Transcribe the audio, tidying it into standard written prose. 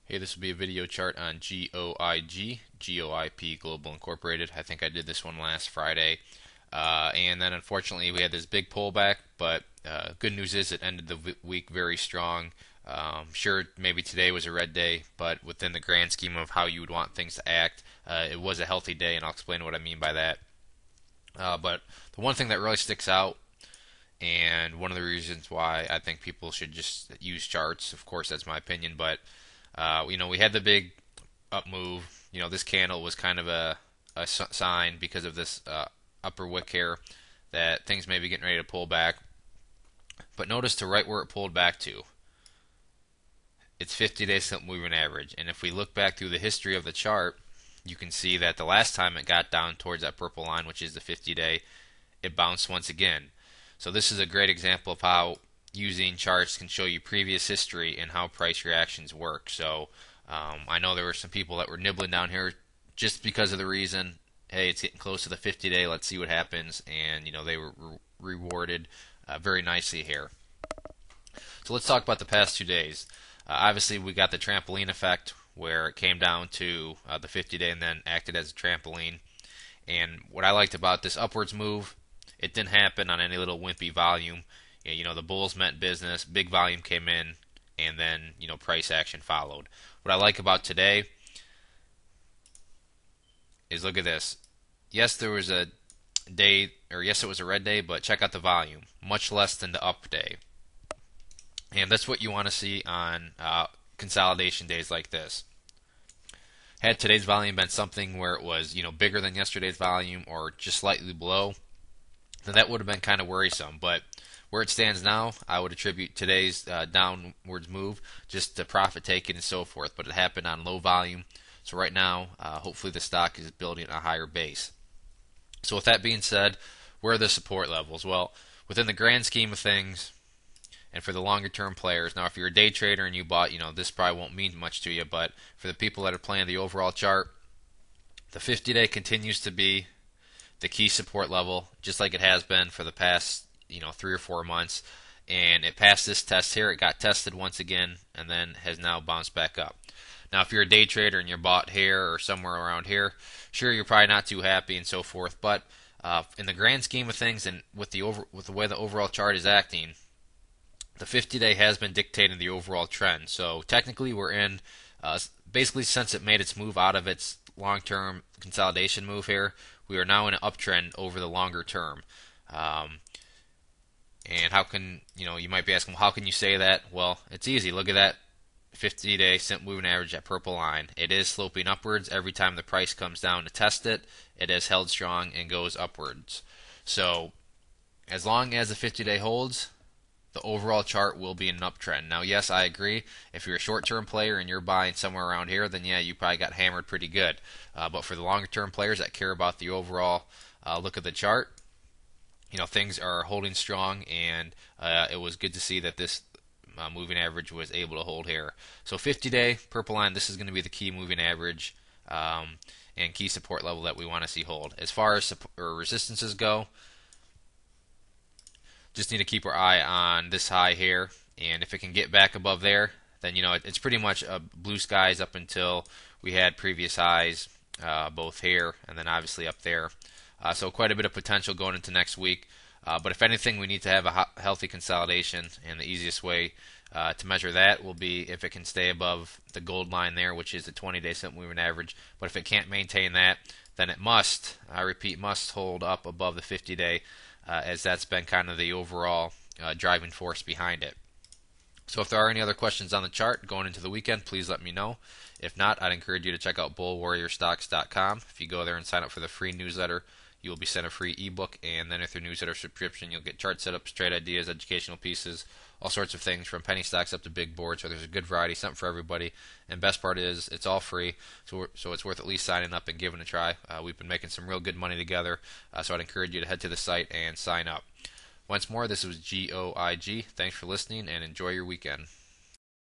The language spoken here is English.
Hey, this will be a video chart on GOIG, GOIP Global Incorporated. I think I did this one last Friday. And then unfortunately we had this big pullback, but good news is it ended the week very strong. Sure, maybe today was a red day, but within the grand scheme of how you would want things to act, it was a healthy day, and I'll explain what I mean by that. But the one thing that really sticks out, and one of the reasons why I think people should just use charts, of course that's my opinion, but we had the big up move. This candle was kind of a sign because of this upper wick here that things may be getting ready to pull back. But notice to right where it pulled back to, it's 50-day simple moving average. And if we look back through the history of the chart, you can see that the last time it got down towards that purple line, which is the 50-day, it bounced once again. So this is a great example of how using charts can show you previous history and how price reactions work. So I know there were some people that were nibbling down here just because of the reason, hey, it's getting close to the 50-day, let's see what happens, and they were rewarded very nicely here. So let's talk about the past 2 days. Obviously, we got the trampoline effect where it came down to the 50-day and then acted as a trampoline. And what I liked about this upwards move, it didn't happen on any little wimpy volume. The bulls meant business, big volume came in, and then price action followed. What I like about today is, look at this. Yes, there was a day, or yes, it was a red day, but check out the volume, much less than the up day. And that's what you want to see on consolidation days like this. Had today's volume been something where it was bigger than yesterday's volume or just slightly below, then that would have been kind of worrisome. But where it stands now, I would attribute today's downwards move just to profit taking and so forth. But it happened on low volume, so right now, hopefully the stock is building a higher base. So with that being said, where are the support levels? Well, within the grand scheme of things, and for the longer term players. Now, if you're a day trader and you bought, this probably won't mean much to you, but for the people that are playing the overall chart, the 50-day continues to be the key support level, just like it has been for the past, 3 or 4 months. And it passed this test here. It got tested once again and then has now bounced back up. Now, if you're a day trader and you're bought here or somewhere around here, sure, you're probably not too happy and so forth. But in the grand scheme of things, and with the way the overall chart is acting, the 50-day has been dictating the overall trend. So technically we're in, basically since it made its move out of its long-term consolidation move here, we are now in an uptrend over the longer term. And how can, you might be asking, well, how can you say that? Well, it's easy. Look at that 50-day simple moving average, that purple line. It is sloping upwards. Every time the price comes down to test it, it has held strong and goes upwards. So as long as the 50-day holds, the overall chart will be in an uptrend. Now, yes, I agree. If you're a short-term player and you're buying somewhere around here, then yeah, you probably got hammered pretty good. But for the longer-term players that care about the overall look at the chart, things are holding strong, and it was good to see that this moving average was able to hold here. So 50-day purple line, this is going to be the key moving average and key support level that we want to see hold. As far as resistances go, just need to keep our eye on this high here, and if it can get back above there, then it's pretty much blue skies up until we had previous highs, both here and then obviously up there. So quite a bit of potential going into next week. But if anything, we need to have a healthy consolidation, and the easiest way to measure that will be if it can stay above the gold line there, which is the 20-day simple moving average. But if it can't maintain that, then it must, I repeat, must hold up above the 50-day, as that's been kind of the overall driving force behind it. So if there are any other questions on the chart going into the weekend, please let me know. If not, I'd encourage you to check out bullwarriorstocks.com. If you go there and sign up for the free newsletter, you will be sent a free ebook, and then with your newsletter subscription, you'll get chart setups, trade ideas, educational pieces, all sorts of things from penny stocks up to big boards. So there's a good variety, something for everybody. And best part is it's all free, so it's worth at least signing up and giving it a try. We've been making some real good money together, so I'd encourage you to head to the site and sign up. Once more, this was GOIG. Thanks for listening, and enjoy your weekend.